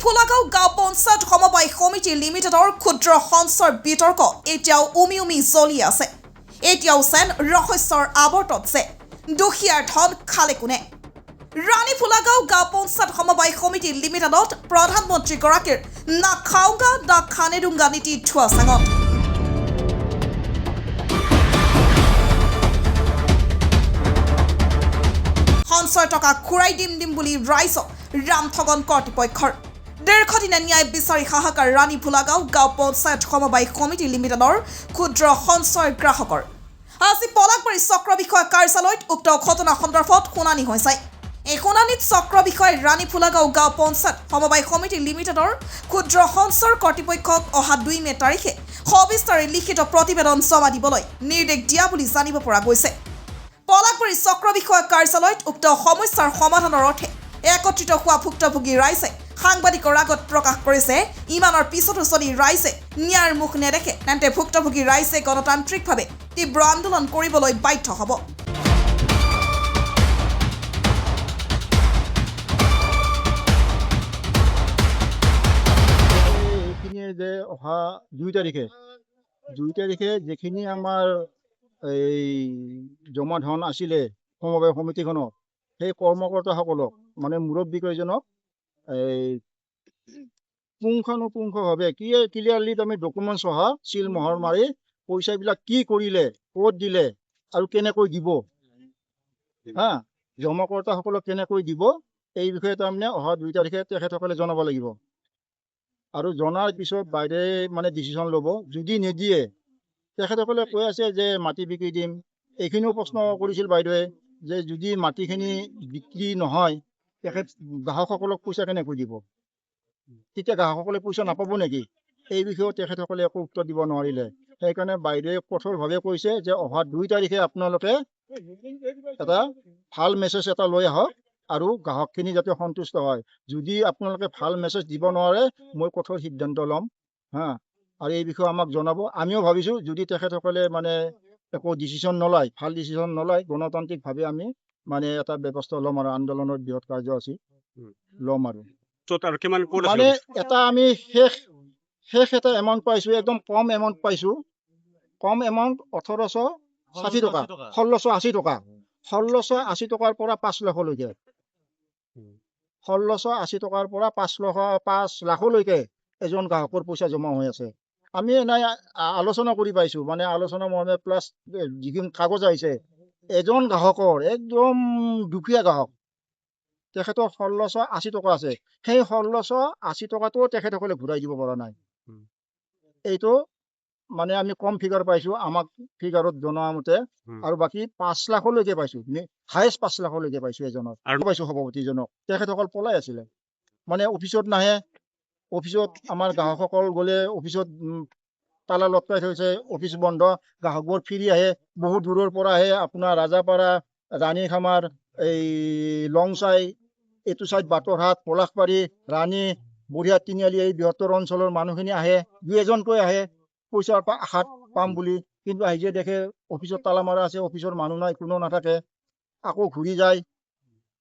ফুলাগাঁও গাঁও পঞ্চায়ত সমবায় সমিতি লিমিটেডৰ ক্ষুদ্ৰ সঞ্চয়ৰ বিতৰ্ক এতিয়াও উমি জ্বলি আছে। এতিয়াও যেন ৰহস্যৰ আৱৰ্তত যে দুখীয়াৰ ধন খালে কোনে। ৰাণী ফুলাগাঁও গাঁও পঞ্চায়ত সমবায় সমিতি লিমিটেডত প্ৰধানমন্ত্ৰীগৰাকীৰ না খাওঁগা না খানেদুংগা নীতি ধোৱা চাঙত। সঞ্চয় টকা ঘূৰাই দিম বুলি ৰাইজক ৰামঠগন কৰ্তৃপক্ষৰ। দীৰ্ঘদিনীয়া ন্যায় বিচাৰি হাহাকাৰ ৰাণী ফুলাগাঁও গাঁও পঞ্চায়ত সমবায় সমিতি লিমিটেডৰ ক্ষুদ্ৰ সঞ্চয় গ্ৰাহকৰ। আজি পলাকবাৰী চক্ৰ বিষয়া কাৰ্যালয়ত উক্ত ঘটনা সন্দৰ্ভত শুনানি হৈছে। এই শুনানিত চক্ৰ বিষয়াই ৰাণী ফুলাগাঁও গাঁও পঞ্চায়ত সমবায় সমিতি লিমিটেডৰ ক্ষুদ্ৰ সঞ্চয়ৰ কৰ্তৃপক্ষক অহা 2 মে তাৰিখে সবিস্তাৰে লিখিত প্ৰতিবেদন জমা দিবলৈ নিৰ্দেশ দিয়া বুলি জানিব পৰা গৈছে। পলাকবাৰী চক্ৰ বিষয়া কাৰ্যালয়ত উক্ত সমস্যাৰ সমাধানৰ অৰ্থে একত্ৰিত হোৱা ভুক্তভোগী ৰাইজে সাংবাদিকৰ আগত প্ৰকাশ কৰিছে, ইমানৰ পিছতো যদি ৰাইজে ন্যায়ৰ মুখ নেদেখে তেন্তে ভুক্তভোগী ৰাইজে গণতান্ত্ৰিকভাৱে তীব্ৰ আন্দোলন কৰিবলৈ বাধ্য হ'ব। যে অহা 2 তাৰিখে যিখিনি আমাৰ এই জমা ধন আছিলে সমবায় সমিতিখনত, সেই কৰ্মকৰ্তাসকলক মানে মুৰব্বীকেইজনক এই পুংখানুপুংখভাৱে ক্লিয়াৰলি আমি ডকুমেণ্ট সহ চিল মোহৰ মাৰি পইচাবিলাক কি কৰিলে, ক'ত দিলে আৰু কেনেকৈ দিব, জমাকৰ্তাসকলক কেনেকৈ দিব, এই বিষয়ে তাৰমানে অহা 2 তাৰিখে তেখেতসকলে জনাব লাগিব। আৰু জনাৰ পিছত বাইদেৱে মানে ডিচিশ্যন ল'ব। যদি নিদিয়ে তেখেতসকলে কৈ আছে যে মাটি বিক্ৰী দিম। এইখিনিও প্ৰশ্ন কৰিছিল বাইদেৱে যে যদি মাটিখিনি বিক্ৰী নহয় তেখেত গ্ৰাহকসকলক পইচা কেনেকৈ দিব, তেতিয়া গ্ৰাহকসকলে পইচা নাপাব নেকি? এই বিষয়েও তেখেতসকলে একো উত্তৰ দিব নোৱাৰিলে। সেইকাৰণে বাইদেৱে কঠোৰভাৱে কৈছে যে অহা 2 তাৰিখে আপোনালোকে এটা ভাল মেছেজ এটা লৈ আহক আৰু গ্ৰাহকখিনি যাতে সন্তুষ্ট হয়। যদি আপোনালোকে ভাল মেছেজ দিব নোৱাৰে মই কঠোৰ সিদ্ধান্ত ল'ম। আৰু এই বিষয়ে আমাক জনাব। আমিও ভাবিছোঁ যদি তেখেতসকলে মানে একো ডিচিশ্যন নলয়, ভাল ডিচিশ্যন নলয়, গণতান্ত্ৰিকভাৱে আমি মানে এটা ব্যৱস্থা ল'ম আৰু আন্দোলনৰ বৃহৎ কাৰ্যসূচী ল'ম। আৰু মানে এটা আমি শেষ এটা এমাউণ্ট পাইছোঁ, একদম কম এমাউণ্ট পাইছোঁ। কম এমাউণ্ট 1860 টকা, 1680 টকা, 1680 টকাৰ পৰা 5 লাখলৈকে, 1680 টকাৰ পৰা 5 লাখলৈকে এজন গ্ৰাহকৰ পইচা জমা হৈ আছে। আমি নাই আলোচনা কৰি পাইছোঁ, মানে আলোচনা মৰ্মে প্লাছ যিখিনি কাগজ আহিছে, এজন গ্ৰাহকৰ একদম দুখীয়া গ্ৰাহক, তেখেতৰ 1680 টকা আছে। সেই 1680 টকাটো তেখেতসকলে ঘূৰাই দিব পৰা নাই। এইটো মানে আমি কম ফিগাৰ পাইছোঁ, আমাক ফিগাৰত জনোৱা মতে। আৰু বাকী 5 লাখলৈকে পাইছোঁ, হায়েষ্ট 5 লাখলৈকে পাইছোঁ এজনৰ। আৰু পাইছোঁ সভাপতিজনক, তেখেতসকল পলাই আছিলে, মানে অফিচত নাহে। অফিচত আমাৰ গ্ৰাহকসকল গ'লে অফিচত তালা লটকাই থৈছে, অফিচ বন্ধ, গ্ৰাহকবোৰ ফিৰি আহে, বহুত দূৰৰ পৰা আহে। আপোনাৰ ৰাজাপাৰা, ৰাণীখামাৰ, এই লংচাই, এইটো চাইড বাটৰহাট, পলাশবাৰী, ৰাণী, বঢ়িয়া, তিনিআলি, এই বৃহত্তৰ অঞ্চলৰ মানুহখিনি আহে, 2-এজনকৈ আহে পইচাৰ আশাত পাম বুলি। কিন্তু আহি যে দেখে অফিচত তালা মাৰা আছে, অফিচৰ মানুহ নাই, কোনো নাথাকে, আকৌ ঘূৰি যায়।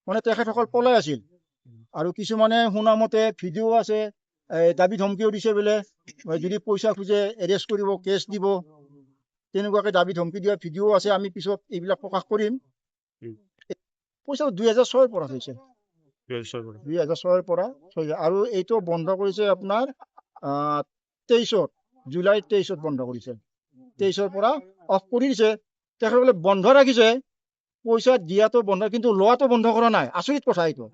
মানে তেখেতসকল পলাই আছিল। আৰু কিছুমানে শুনামতে ভিডিঅ' আছে, দাবী ধমকিও দিছে বোলে, যদি পইচা খোজে এৰেষ্ট কৰিব, কেছ দিব, তেনেকুৱাকৈ দাবী ধমকি দিয়া ভিডিঅ' আছে। আমি পিছত এইবিলাক প্ৰকাশ কৰিম। পইচা 2006ৰ পৰা থৈছে, 2006ৰ পৰা থৈছে। আৰু এইটো বন্ধ কৰিছে আপোনাৰ 23 জুলাই 23 বন্ধ কৰিছে। 23ৰ পৰা অফ কৰি দিছে। তেখেতসকলে বন্ধ ৰাখিছে, পইচা দিয়াটো বন্ধ, কিন্তু লোৱাটো বন্ধ কৰা নাই। আচৰিত কথা এইটো।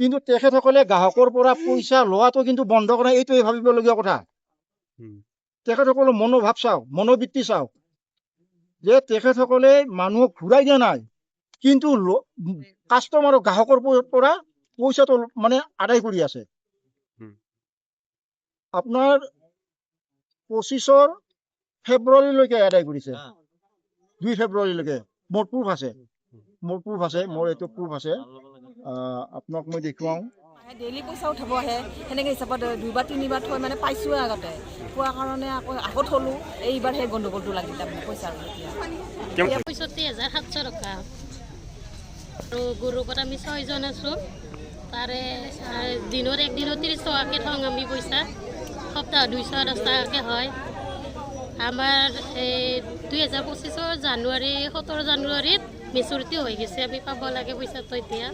কিন্তু তেখেতসকলে গ্ৰাহকৰ পৰা পইচা লোৱাটো কিন্তু বন্ধ কৰা, এইটোৱে ভাবিবলগীয়া কথা। তেখেতসকলৰ মনোভাৱ চাওক, মনোবৃত্তি চাওক, যে তেখেতসকলে মানুহক ঘূৰাই দিয়া নাই, কিন্তু কাষ্টমাৰক, গ্ৰাহকৰ পৰা পইচাটো মানে আদায় কৰি আছে। আপোনাৰ 25 ফেব্ৰুৱাৰীলৈকে আদায় কৰিছে, 2 ফেব্ৰুৱাৰীলৈকে। মোৰ প্ৰুফ আছে, মোৰ এইটো প্ৰুফ আছে, আপোনাক মই দেখুৱাওঁ। ডেইলি পইচা উঠাব আহে, সেনেকৈ হিচাপত 2বাৰ 3বাৰ থৈ মানে পাইছোঁ আগতে, পোৱাৰ কাৰণে আকৌ থলোঁ। এইবাৰ সেই গণ্ডগোলটো লাগিল তাৰমানে পইচাৰ। 65,700 টকা। আৰু গ্ৰুপত আমি 6জন আছোঁ। তাৰে দিনৰ একদিনত 30 টকাকৈ থওঁ আমি পইচা, সপ্তাহ 210 টকাকৈ হয়। আমাৰ 2025 জানুৱাৰী 17 জানুৱাৰীত মেচুৰিটি হৈ গৈছে, আমি পাব লাগে পইচাটো এতিয়া,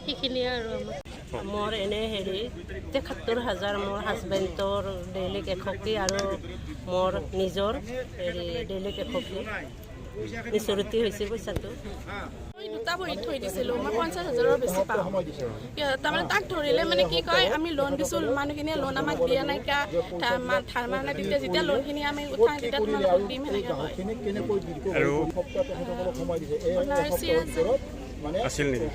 সেইখিনিয়ে আৰু মোৰ এনেই 73,000 মোৰ হাজবেণ্ডৰ ডেইলি এশকী আৰু মোৰ নিজৰ ডেইলি এশকী মেচুৰিটি হৈছে পইচাটো। মই 2টা বহীত থৈ দিছিলোঁ, মই 50,000ৰ বেছি পাওঁ। তাৰমানে তাক ধৰিলে মানে কি কয়, আমি লোন দিছোঁ, মানুহখিনিয়ে লোন আমাক দিয়া নাইকিয়া, ধাৰ মাৰা নাই, তেতিয়া যেতিয়া লোনখিনি আমি উঠাই তেতিয়া তোমালোকক দিম সেনেকৈ কয়। আছিল নেকি?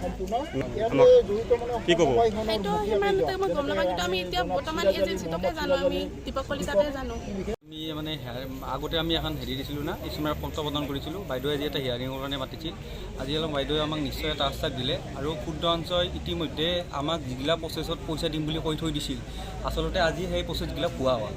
কি ক'ব? সেইটো সিমানতে মই গম নাপাওঁ, কিন্তু আমি এতিয়া বৰ্তমান এজেঞ্চিটোকে জানো, আমি দীপক কলিতাকে জানো। আমি মানে আগতে আমি এখন দিছিলোঁ না, কিছুমান তত্ত্বাৱধান কৰিছিলোঁ। বাইদেৱে আজি এটা হিয়াৰিঙৰ কাৰণে মাতিছিল। আজি অলপ বাইদেৱে আমাক নিশ্চয় এটা আশ্বাস দিলে, আৰু ক্ষুদ্ৰ অঞ্চল ইতিমধ্যে আমাক যিগিলা প্ৰচেছত পইচা দিম বুলি কৈ থৈ দিছিল, আচলতে আজি সেই প্ৰচেছগিলা ভুৱা হোৱা।